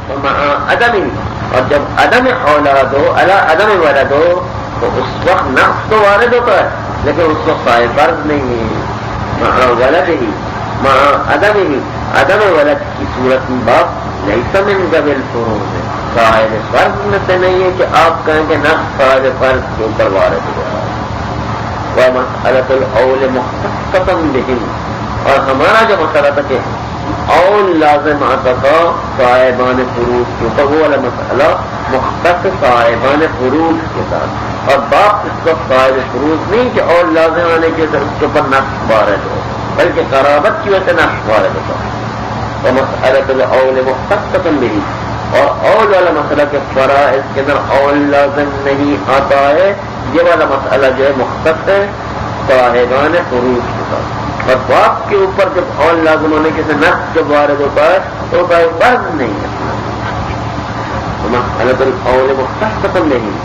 عدم ہی، اور جب عدم اولاد ہو عدم ولد ہو تو اس وقت نقص تو وارد ہوتا ہے، لیکن اس وقت صاحب فرض نہیں ہے، ولد ہی عدم ہی، عدم ولد کی صورت میں باپ نہیں سمجھ قبل فروض ہے، صاحب فرض میں سے نہیں ہے کہ آپ کہیں کہ نقص صاحب فرض کے اوپر وارد ہوا ہے۔ ومسألۃ الاول مختصۃ بہم، اور ہمارا جو مسئلہ تھا کہ اول لازم آتا تھا صاحبان فروض کے اوپر، وہ والا مسئلہ مختص صاحبان فروض کے ساتھ، اور باپ اس وقت صاحب فروض نہیں کہ اول لازم آنے کے اس کے اوپر نقص وارد ہو، بلکہ قرابت کی وجہ سے نقص وارد ہوتا ہے۔ ومسألۃ الاول مختصۃ بہم، اور اول والا مسئلہ کہ فرائض کے اندر اول لازم نہیں آتا ہے، یہ والا مسئلہ جو ہے مختص ہے صاحبان فروض کے ساتھ، اور باپ کے اوپر جب اول لازم ہونے کے سے نقص جب وارد ہوتا ہے تو صاحب فرض نہیں ہے۔ مسئلۃ الاول مختصۃ بہم،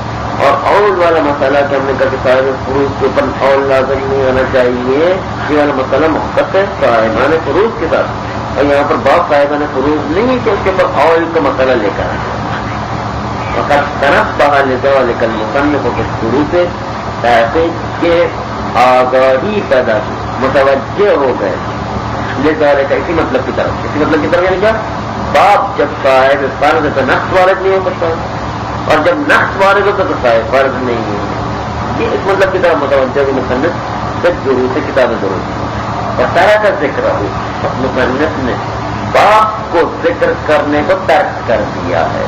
اور اول والا مسئلہ کہ ہم نے کہا کہ صاحب فروض کے اوپر اول لازم نہیں ہونا چاہیے، یہ والا مسئلہ مختص ہے صاحبان فروض کے ساتھ، اور یہاں پر باپ صاحبان فروض نہیں ہے کہ اس کے اوپر اول کا مسئلہ لے کر آئے۔ وقت تنبہ لذلک المصنف کے شروع سے تحقیق کے آگاہی پیدا کی، متوجہ ہو گئے لذلک، اسی مطلب کی طرف یعنی کیا، باپ جب صاحب فرض ہے تو نقص وارد نہیں ہو سکتا، اور جب نقص وارد ہوتا تو صاحب فرض نہیں ہے، یہ اس مطلب کی طرف متوجہ ہوئی مصنف سے ضرور سے کتاب ضرور، اور طرح کا ذکر ہو مصنف نے باپ کو ذکر کرنے کو ترک کر دیا ہے،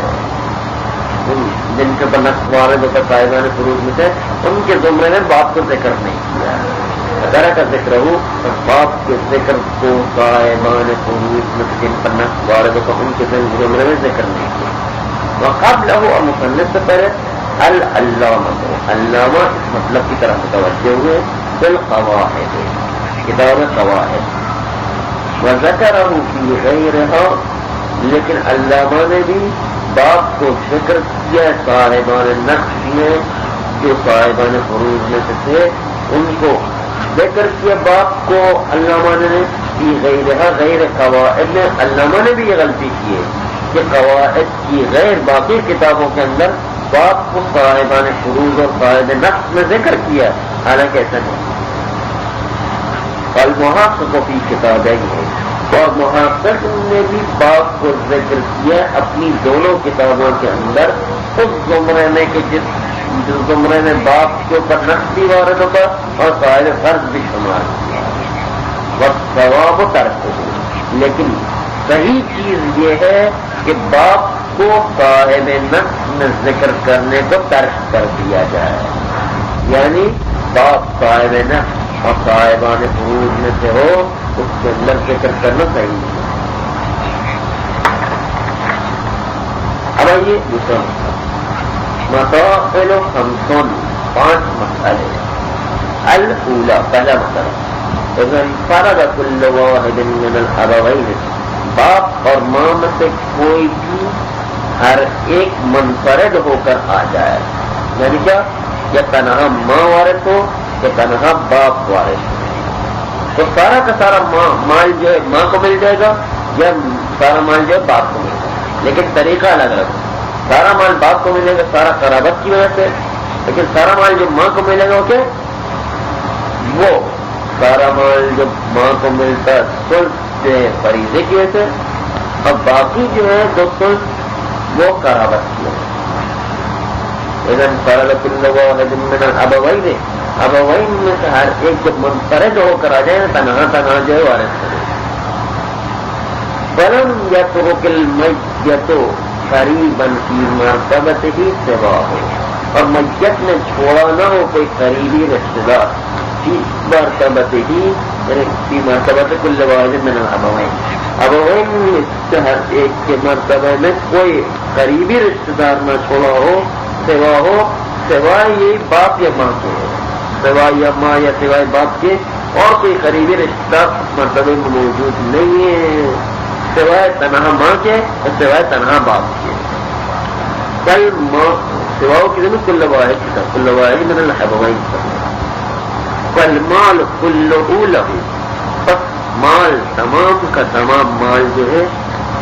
جن کے اوپر نقص وارد ہوتا صاحبان فروض میں سے ان کے زمرے میں باپ کو ذکر نہیں کیا ہے، طرح کا ذکر ہو اور باپ کے ذکر کو صاحبان فروض میں سے جن پر نقص وارد ہوتا ان کے زمرے میں ذکر نہیں کیا۔ وقبلہ اور مصنف سے پہلے العلامہ علامہ اس مطلب کی طرف متوجہ ہوئے بالقواعد، کتاب قواعد، وذکرہ فی غیرہا، لیکن علامہ نے بھی باپ کو ذکر کیا صاحبان نقص میں جو صاحبان فروض میں سے تھے، ان کو ذکر کیا باپ کو علامہ نے فی غیرہا، غیر قواعد میں علامہ نے بھی یہ غلطی کی ہے کہ قواعد کی غیر باقی کتابوں کے اندر باپ کو صاحبان فروض اور صاحب نقص میں ذکر کیا، حالانکہ ایسا نہیں۔ المحقق فی کتابین، اور محقق نے بھی باپ کو ذکر کیا اپنی دونوں کتابوں کے اندر اس زمرے میں کہ جس زمرے میں باپ کے اوپر نقص بھی وارد ہوتا اور صاحب فرض بھی شمار کیا، والصواب ترک، لیکن صحیح چیز یہ ہے کہ باپ کو صاحب نقص میں ذکر کرنے کو ترک کر دیا جائے، یعنی باپ صاحب نقص اور صاحبان فروض میں سے ہو اس کے اندر ذکر کرنا صحیح نہیں۔ اب آئیے دوسرا مسائل خمسون، 5 مسئلے۔ الاولی، پہلا مسئلہ، اذا انفرد کل واحد من الابوین، باپ اور ماں میں سے کوئی بھی ہر ایک منفرد ہو کر آ جائے، یعنی کیا، یا تنہا ماں وارث ہو یا تنہا باپ وارث ہو، تو سارا کا سارا مال جو ہے ماں کو مل جائے گا یا سارا مال جو ہے باپ کو ملے گا، لیکن طریقہ الگ الگ ہے۔ سارا مال باپ کو ملے گا سارا قرابت کی وجہ سے، لیکن سارا مال جو ماں کو ملے گا وہ سارا مال جو ماں کو ملتا ہے سلس فریضے کی وجہ سے، اور باقی جو ہے 2 سلس وہ قرابت کی وجہ سے۔ اذن فرد کل واحد من الابوین، ابوین میں سے ہر ایک جب منفرد ہو کر آ جائے تنہا جو ہے وارث کرے۔ ولم یترک المیت قریبا فی مرتبتہ سواہ، اور میت نے چھوڑا نہ ہو کوئی قریبی رشتہ دار فی مرتبتہ، یعنی فی مرتبت کل واحد من الابوین، ابوین میں سے ہر ایک کے مرتبہ میں کوئی قریبی رشتہ دار نہ چھوڑا ہو، سوائے یہی باپ یا ماں کے، سوائے یا ماں یا سوائے باپ کے اور کوئی قریبی رشتہ دار مرتبے میں موجود نہیں ہے، سوائے تنہا ماں کے اور سوائے تنہا باپ کے۔ کل ماں سواؤ کی ضرورت کل واحد من الابوین، فالمال کلہ لہ، بس مال تمام کا تمام مال جو ہے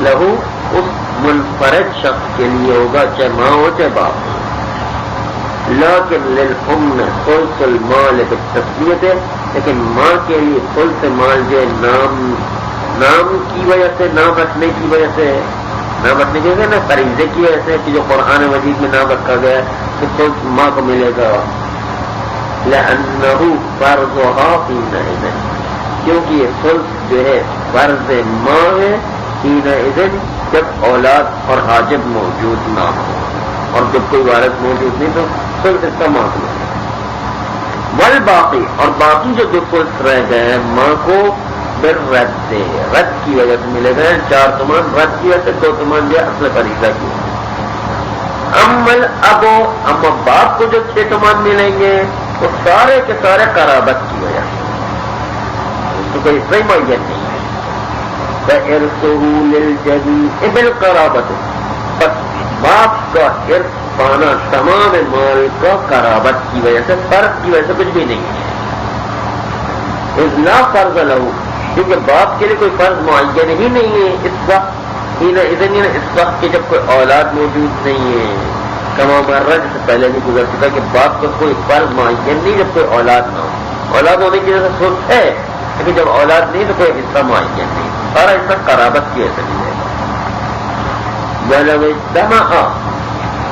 لہو اس منفرد شخص کے لیے ہوگا، چاہے ماں ہو چاہے باپ ہو. لیکن للام ثلث المال بالتسمیۃ، لیکن ماں کے لیے ثلث مال جو ہے نام کی وجہ سے، نام رکھنے کی وجہ سے، نام رکھنے کی وجہ سے نا فریضے کی وجہ سے کہ جو قرآن مجید میں نام رکھا گیا ہے کہ ثلث ماں کو ملے گا. لأنه فرضها حينئذ، کیونکہ یہ ثلث جو ہے فرض ماں ہے حينئذ جب اولاد اور حاجب موجود نہ ہو، اور جب کوئی وارث موجود نہیں تو ثلث اس کا ماں کو ملے گا. والباقی، اور باقی جو دو ثلث رہ گئے ہیں ماں کو بالرد، رد کی وجہ سے ملے گئے 4 تمان، رد کی وجہ سے 2 تمان جو اصل فریضہ کی. اما باپ کو جو 6 تمان ملیں گے وہ سارے کے سارے قرابت کی وجہ سے، اس کو کوئی صحیح معین نہیں ہے. فَإِرْثُهُ لِلْجَمِيعِ بِالْقَرَابَةِ، بس باپ کا ارث پانا تمام مال کا قرابت کی وجہ سے، فرض کی وجہ سے کچھ بھی نہیں ہے. اذ لا فرض له، کیونکہ باپ کے لیے کوئی فرض معین ہی نہیں ہے اس وقت، اس وقت کے جب کوئی اولاد موجود نہیں ہے. کما مرہ جس سے پہلے بھی گزر چکا کہ باپ کا کوئی فرض معین نہیں جب کوئی اولاد نہ ہو. اولاد ہونے کی وجہ سے سوچ ہے، لیکن جب اولاد نہیں تو کوئی حصہ معین نہیں، سارا حصہ قرابت کی وجہ سے ملے گا. وَلَوْ اجْتَمَعَ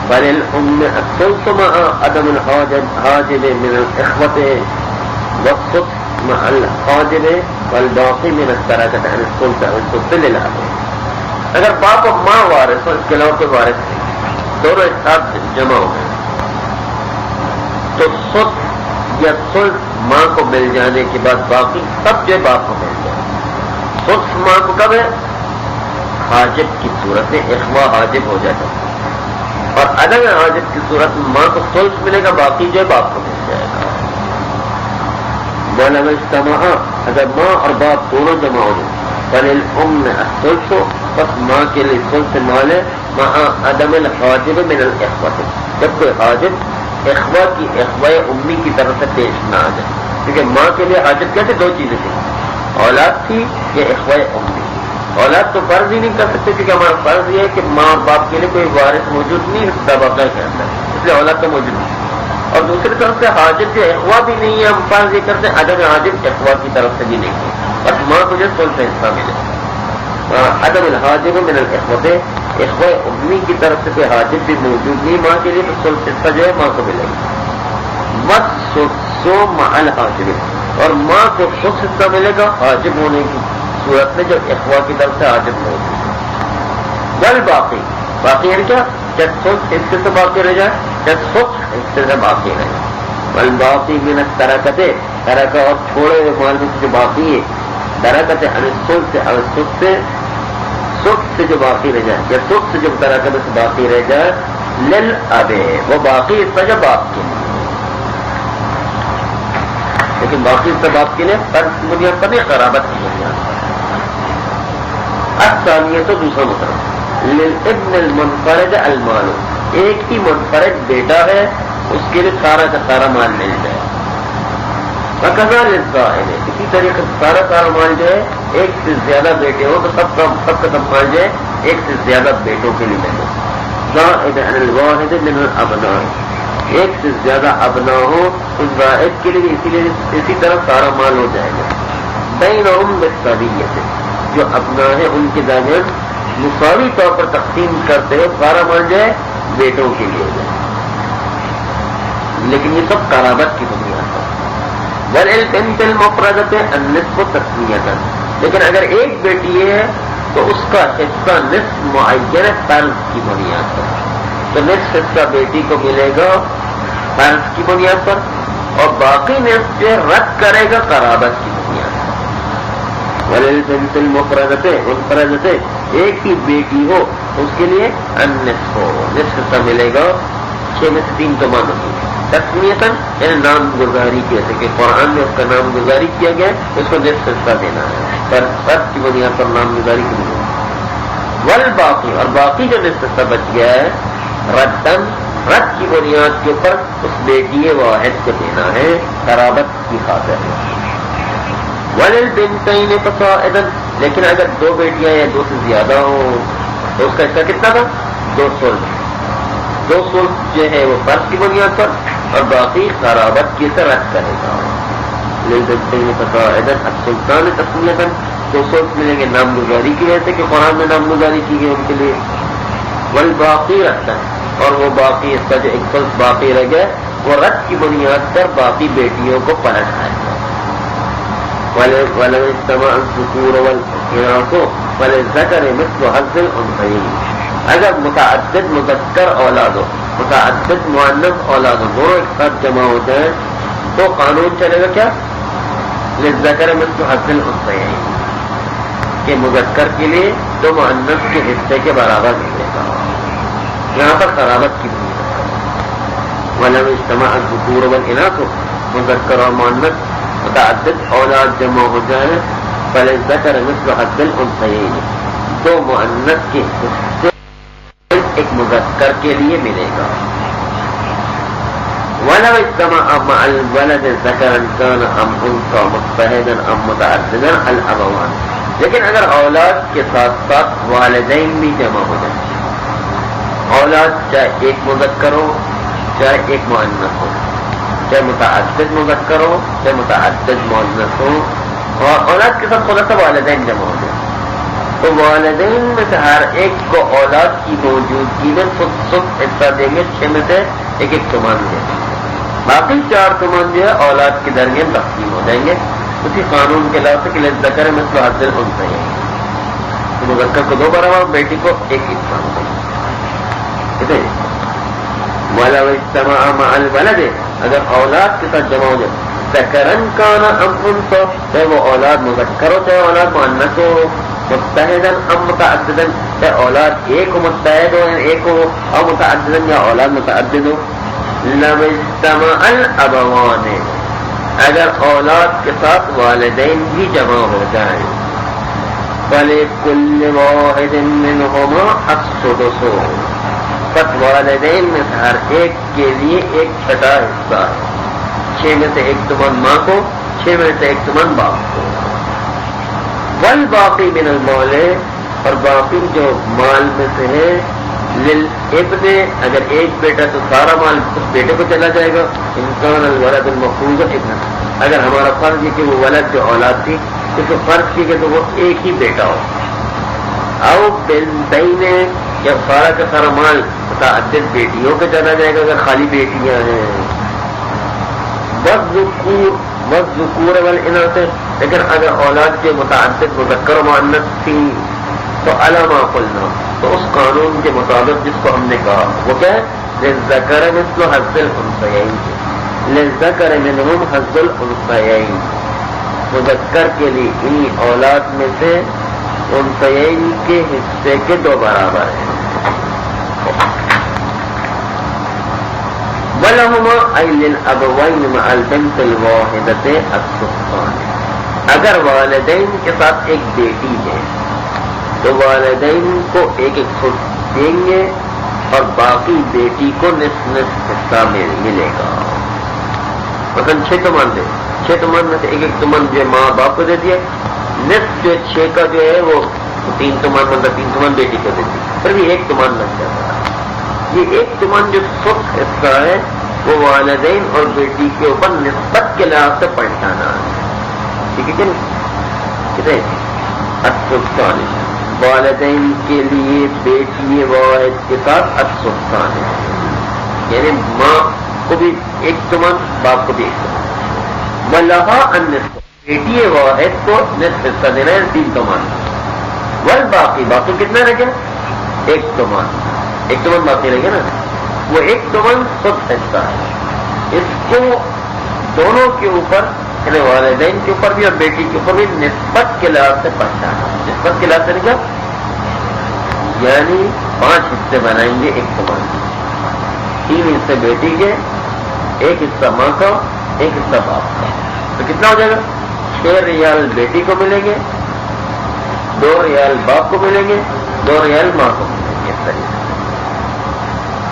فَلِلْأُمِّ الثُّلُثُ مَعَ عَدَمِ الْحَاجِبِ مِنَ الْإِخْوَةِ وَالثُّلُثُ مَعَ الْحَاجِبِ وَالْبَاقِي مِنَ التَّرَكَةِ عَنِ الثُّلُثِ وَالثُّلُثِ لِلْأَبِ. اگر باپ اور ماں وارث ہو، اس کے علاوہ کوئی وارث نہیں، دونوں ایک ساتھ جمع ہو گئے تو ثلث یا ثلث ماں کو مل جانے کے بعد باقی سب جو باپ کو مل جائے. ثلث ماں کو کب ہے؟ حاجب کی صورت میں، اخوا حاجب ہو جائے گا، اور عدم حاجب کی صورت میں ماں کو ثلث ملے گا، باقی جو باپ کو مل جائے گا. وَلَوْ اجْتَمَعَ، اگر ماں اور باپ دونوں جمع ہو جائیں فَلِلْأُمِّ الثُّلُثُ، بس ماں کے لیے ثلث مال ہے مع عدم الحاجب من الإخوة، جب کوئی حاجب اخوا کی، اخوہ امی کی طرف سے پیش نہ آ جائے. کیونکہ ماں کے لیے حاجب کہتے 2 چیزیں تھیں، اولاد تھی یا اخوہ امی. اولاد تو فرض ہی نہیں کر سکتے کیونکہ ہمارا فرض یہ ہے کہ ماں اور باپ کے لیے کوئی وارث موجود نہیں دباغہ کے اندر، اس لیے اولاد تو موجود نہیں. اور دوسری طرف سے حاجب جو اخوا بھی نہیں ہے، ہم فرض یہ کرتے ہیں عدم حاجب اخوا کی طرف سے بھی نہیں ہے، بس ماں کو جو ثلث حصہ ملے. عدم الحاجب من الإخوة، اخوہ امی کی طرف سے کوئی حاجب بھی موجود نہیں ماں کے لیے تو ثلث حصہ جو ہے ماں کو ملے گا. وَالثُّلُثُ مَعَ الْحَاجِبِ، اور ماں کو ثلث حصہ ملے گا حاجب ہونے کی صورت میں جب اخوا کی طرف سے حاجب موجود. والباقی، باقی یعنی کیا؟ جب ثلث حصے سے باقی رہ جائے، جب ثلث حصے سے باقی رہ جائے. والباقی من الترکۃ، ترکہ اور چھوڑے ہوئے مال میں جو باقی ہے، ترکۃ عن الثلث، اور ثلث سے جو باقی رہ جائے یا ثلث سے جو ترکۃ سے باقی رہ جائے، للاب، وہ باقی حصہ جو باپ کے لیے، لیکن باقی حصہ باپ کے لیے فرض کی بنیاد پر نہیں، قرابت کی بنیاد پر. الثانیہ تو دوسرا مطلب للابن المنفرد المال، ایک ہی منفرد بیٹا ہے اس کے لیے سارا کا سارا مال مل جائے. وَكَذَا لِلزَّائِدِ، اسی طریقے سے سارا مال جو ہے ایک سے زیادہ بیٹے ہو تو سب کا مال جو ہے ایک سے زیادہ بیٹوں کے لیے ملے. زائد عن الواحد من الابناء، ایک سے زیادہ ابنا ہو تو زائد کے لیے اسی طرح سارا مال ہو جائے گا. بینہم بالسویۃ، جو ابنا ہے ان کے درمیان مساوی طور پر تقسیم کرتے ہوئے سارا مال جو ہے بیٹوں کے لیے ہو جائے، لیکن یہ سب قرابت کی بنیاد پر. وَلِلْبِنْتِ الْمُفْرَدَةِ النِّصْفُ تَسْمِيَةً، لیکن اگر ایک بیٹی ہے تو اس کا حصہ نصف معین فرض کی بنیاد پر، تو نصف حصہ بیٹی کو ملے گا فرض کی بنیاد پر، اور باقی نصف جو رد کرے گا قرابت کی بنیاد پر. وَلِلْبِنْتِ الْمُفْرَدَةِ، ایک ہی بیٹی ہو اس کے لیے النصف، نصف حصہ ملے گا 6 میں سے 3 تمام ہوگی. تسمیتاً یعنی نام گزاری کی، جیسے کہ قرآن میں اس کا نام گزاری کیا گیا، اس کو نصف حصہ دینا ہے پر فرض کی بنیاد پر نام گزاری کی بنیاد. والباقی، اور باقی جو نصف حصہ بچ گیا ہے ردن، رد کی بنیاد کے اوپر اس بیٹی واحد کو دینا ہے قرابت کی خاطر. وللبنتین فصاعدا، لیکن اگر 2 بیٹیاں یا 2 سے زیادہ ہوں تو اس کا حصہ کتنا تھا؟ 2 ثلث۔ 2 ثلث جو ہے وہ فرض کی بنیاد پر، اور باقی قرابت کی سے رد کرے گا۔ للبنتین فصاعدا السلطان تسمیۃ، 2 ثلث ملیں گے نامگزاری کی وجہ سے کہ قرآن میں نامگزاری کی گئی ان کے لیے۔ والباقی ردا، اور وہ باقی اس کا جو 1 ثلث باقی رہ گیا وہ رد کی بنیاد پر باقی بیٹیوں کو پلٹ آئے گا۔ وَلَوْ اجْتَمَعَ الذُّكُورُ وَالْإِنَاثُ فَلِلذَّكَرِ مِثْلُ حَظِّ الْأُنثَيَيْنِ، اگر متعدد مذکر اولاد ہو، متعدد مؤنث اولاد ہو، دونوں ایک ساتھ جمع ہو جائیں تو قانون چلے گا کیا؟ للذَّكَرِ مِثْلُ حَظِّ الْأُنثَيَيْنِ، کہ مذکر کے لیے 2 مؤنث کے حصے کے برابر ملے گا۔ یہاں پر قرابت کی بنیاد ہے۔ وَلَوْ اجْتَمَعَ الذُّكُورُ وَالْإِنَاثُ، مذکر اور مؤنث متعدد اولاد جمع ہو جائیں فَلِلذَّكَرِ مِثْلُ حَظِّ الْأُنثَيَيْنِ، 2 مؤنث کے حصے ایک مذکر کے لیے ملے گا۔ وَلَوْ اجْتَمَعَ مَعَ الْوَلَدِ ذَكَرًا كَانَ أَمْ أُنثَىٰ مُتَّحِدًا أَمْ مُتَعَدِّدًا الْأَبَوَانِ، لیکن اگر اولاد کے ساتھ ساتھ والدین بھی جمع ہو جائیں، اولاد چاہے ایک مذکر ہو چاہے ایک مؤنث ہو، چاہے متعدد مذکر ہو چاہے متعدد مؤنث ہو، اور اولاد کے ساتھ خدا سا والدین جمع ہو جائیں، تو والدین میں سے ہر ایک کو اولاد کی موجودگی میں خود حصہ دیں گے، 6 میں سے 1 تمام دیں گے، باقی 4 تمام جو ہے اولاد کے درمیان تقسیم ہو جائیں گے اسی قانون کے لحاظ سے کہ للذکر مثل حظ الانثیین، مذکر کو 2 برابر، بیٹی کو 1 حصہ ہوگا۔ وَلَوْ اجْتَمَعَ مَعَ الْوَلَدِ، اگر اولاد کے ساتھ جمع ہو جائے، ذَكَرًا كَانَ أَمْ أُنثَىٰ، چاہے وہ اولاد مذکر ہو چاہے اولاد مؤنث ہو، متحدًا أَم متعددًا، چاہے اولاد ایک ہو متحد ہو ایک ہو، اور متعددًا یا اولاد متعدد ہو۔ لَوْ اجْتَمَعَ الْأَبَوَانِ، اگر اولاد کے ساتھ والدین بھی جمع ہو جائیں، فَلِكُلِّ وَاحِدٍ مِّنْهُمَا السُّدُسُ، پس والدین میں سے ہر ایک کے لیے 1/6 حصہ ہے، 6 میں سے 1 تمن ماں کو، 6 میں سے 1 تمن باپ کو۔ والباقی من المال، اور باقی جو مال میں سے ہے، للابن، اگر ایک بیٹا تو سارا مال اس بیٹے کو چلا جائے گا، انسان الولد المفروض ابن، اگر ہمارا فرض ہے کہ وہ ولد جو اولاد تھی اس کو فرض کی گئی تو وہ ایک ہی بیٹا ہو، او بنتین، یا سارا کا سارا مال متعدد بیٹیوں کو چلا جائے گا اگر خالی بیٹیاں ہیں، والذکور والاناث، لیکن اگر اولاد کے متعدد مذکر و مؤنث تھی تو علی ما قلنا، تو اس قانون کے مطابق جس کو ہم نے کہا وہ کیا ہے، للذکر مثل حظ الانثیین، للذکر منہم حظ الانثیین، مذکر کے لیے انہی اولاد میں سے انثیین کے حصے کے 2 برابر ہیں۔ وَلَهُمَا أَيْ لِلْأَبَوَيْنِ مَعَ الْبِنْتِ الْوَاحِدَةِ السُّلْطَانِ، اگر والدین کے ساتھ ایک بیٹی ہے تو والدین کو 1 ثلث دیں گے اور باقی بیٹی کو نصف حصہ ملے گا۔ مثلا 6 تمن دے، 6 تمن میں سے 1 تمن جو ماں باپ کو دے دیا، نصف جو 6 کا جو ہے وہ 3 تمن، مطلب 3 تمن بیٹی کو دے دی، پھر بھی 1 تمن لگ جاتا ہے۔ یہ 1 تمن جو ثلث حصہ ہے وہ والدین اور بیٹی کے اوپر نسبت کے لحاظ سے پلٹانا ہے، ٹھیک ہے کہ نہیں؟ کتنے السلطان، والدین کے لیے بیٹی واحد کے ساتھ السلطان ہے، یعنی ماں کو بھی 1 تمن باپ کو بھی 1 تمن، وَلَهَا النِّصْفُ، بیٹی واحد کو نصف حصہ دینا ہے 3 تمن، والباقی، باقی کتنا رہ گیا 1 تمن، 1 تمن باقی رہ گیا نا، وہ 1 تمن ثلث حصہ ہے، اس کو دونوں کے اوپر یعنی والدین کے اوپر بھی اور بیٹی کے اوپر بھی نسبت کے لحاظ سے پہنچانا، نسبت کے لحاظ سے نہیں، یعنی 5 حصے بنائیں گے 1 تمن، 3 حصے بیٹی کے، 1 حصہ ماں کا، 1 حصہ باپ کا، تو کتنا ہو جائے گا 6 ریال بیٹی کو ملیں گے، 2 ریال باپ کو ملیں گے، 2 ریال ماں کو ملیں گے، اس طریقے سے۔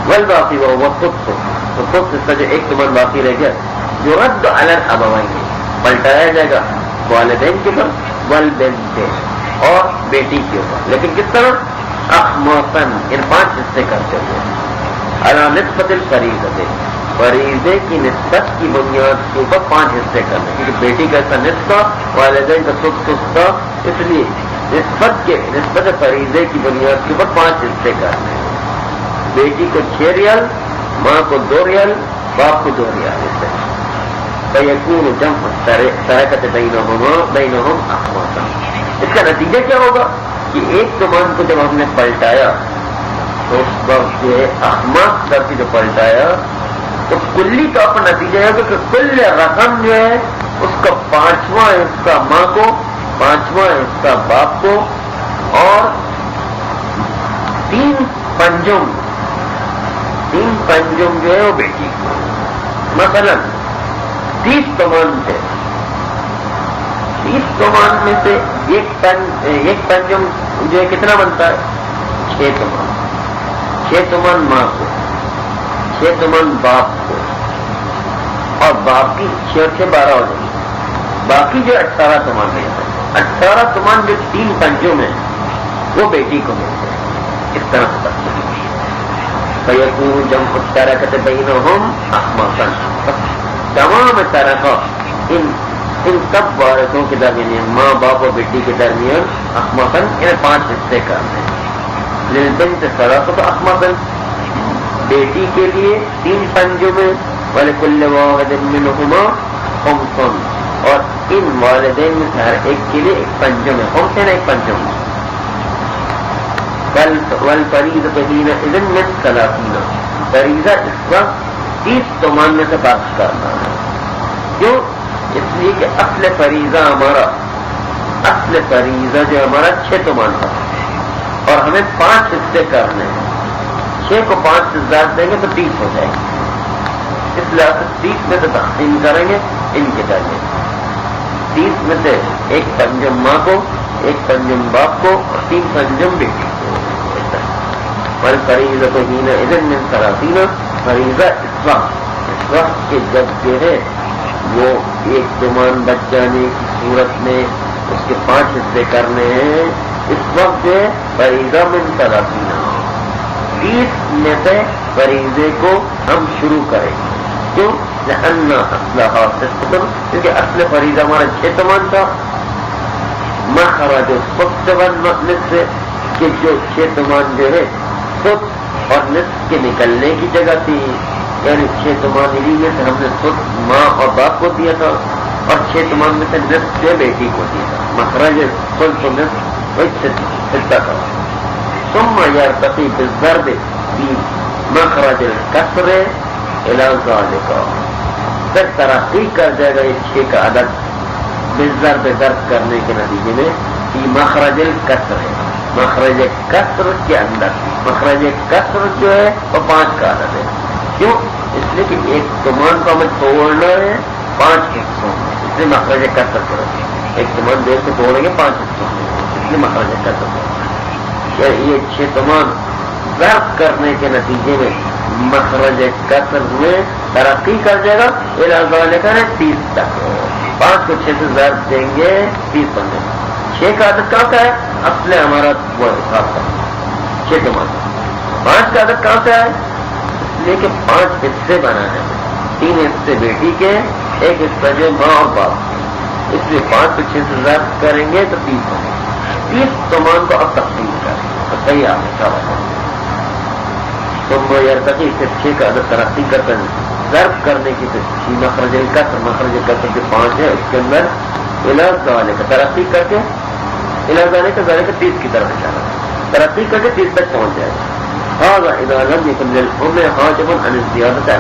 والباقی وہ خود تو خود حصہ جو 1 تمن باقی رہ گیا، جو رد علی الابوین، پلٹایا جائے گا والدین کے اوپر، والبنت اور بیٹی کے اوپر، لیکن کس طرح؟ اخموسن، ان 5 حصے کرتے ہوئے، علی نسبت الفریضہ، فریضے کی نسبت کی بنیاد کے اوپر 5 حصے کرنے، کیونکہ بیٹی کا ایسا نصف، والدین کا سدس، اس لیے نسبت فریضے کی بنیاد کے اوپر 5 حصے کرنے، بیٹی کو 6 ریال، ماں کو 2 ریال، باپ کو 2 ریال، اس سے فیکون جمع ترکت بینہم اخماسا۔ اس کا نتیجہ کیا ہوگا کہ ایک تمان کو جب ہم نے پلٹایا تو اس وقت جو ہے اخماس کر کے جو پلٹایا تو کلی طور پر نتیجہ ہے کہ کل رقم جو ہے اس کا 5واں حصہ ماں کو، 5واں حصہ باپ کو، اور 3 پنجم جو ہے وہ بیٹی کو۔ مثلا 30 تمان تھے، 30 تمان میں سے ایک پنجم جو ہے کتنا بنتا ہے؟ 6 تمان، 6 تمان ماں کو، 6 تمان باپ کو، اور باقی 6 اور 6 12 ہو جائیں گے، باقی جو 18 تمان ملتے ہیں، 18 تمان جو 3 پنجم ہیں وہ بیٹی کو ملتے ہیں۔ اس طرح سے تقسیم فیکون جمع ترکت بینہم اخماسا، تمام ترکہ ان سب وارثوں کے درمیان، ماں باپ اور بیٹی کے درمیان، اخماسا انہیں 5 حصے کرنے ہیں۔ للبنت ثلاثۃ اخماس، بیٹی کے لیے 3 پنجم، ولکل واحد منہما خمس، اور ان والدین میں سے ہر ایک کے لیے 1 پنجم ہے، خمس ہے 1 پنجم۔ والفریضۃ حینئذ من 30، فریضہ اس وقت 30 تمان میں سے بات کرنا ہے۔ کیوں؟ اس لیے کہ اصل فریضہ جو ہمارا 6 تمان تھا، اور ہمیں 5 حصے کرنے ہیں، 6 کو 5 سے زیادہ دیں گے تو 30 ہو جائے گی، اس لحاظ سے 30 میں سے تقسیم کریں گے ان کے درمیان، 30 میں سے 1 پنجم ماں کو، 1 پنجم باپ کو، اور 3 پنجم بیٹی کو۔ والفریضۃ حینئذ من 30، فریضہ اس وقت کہ جب جو ہے وہ 1 تمان بچ جانے کی صورت میں اس کے 5 حصے کرنے ہیں، اس وقت جو ہے فریضہ من 30، 30 میں سے فریضے کو ہم شروع کریں گے۔ کیوں؟ لأن اصلھا 6، کیونکہ اصل فریضہ ہمارا 6 تمان تھا، مخرج السدس والنصف، کہ جو 6 تمان جو ہے سدس اور نصف کے نکلنے کی جگہ تھی، یعنی 6 تمان میں سے ہم نے سدس ماں اور باپ کو دیا تھا، اور 6 تمان میں سے نصف سے بیٹی کو دیا تھا، مخرج سدس و نصف وہی حصہ تھا۔ ثم یرتقی بالضرب فی مخرج الکسر الی ذلک، پھر ترقی کر جائے گا یہ 6 کا عدد بالضرب ضرب کرنے کے نتیجے میں فی مخرج الکسر، مخرج کسر کے اندر، مخرج کسر جو ہے وہ 5 کا عدد ہے۔ کیوں؟ اس لیے کہ 1 تمان کو ہمیں توڑنا ہے 5 حصوں میں، اس لیے مخرج کسر کرو، 1 تمان دیر سے توڑیں گے 5 حصوں میں، اس لیے مخرج کسر کرو۔ یہ 6 تمان ضرب کرنے کے نتیجے میں مخرج کسر میں ترقی کر جائے گا، اعلان کرے 30 تک، 5 کو 6 سے ضرب دیں گے 30 بنے گا۔ 6 کا عدد کہاں کا ہے؟ اصل ہمارا وہ حساب کا 6 تمان، 5 کا عدد کہاں سے ہے؟ اس لیے کہ 5 حصے بنانے ہیں، 3 حصے بیٹی کے، 1 حصہ جو ماں اور باپ، اس لیے 5 کو 6 سے ضرب کریں گے تو 30 بنے گا۔ 30 تمان کو اب تقسیم کریں تو صحیح آپ نے کہا ہے، ثم یرتقی، پھر 6 کا عدد ترقی کرتے ہیں ضرب کرنے کی، مخرج الکسر جو 5 ہے اس کے اندر الی ذالک ترقی کر کے، الی ذالک 30 کی طرف اشارہ، ترقی کر کے 30 تک پہنچ جائے گا۔ هذا اذا لم يكن للام حاجب عن الزيادة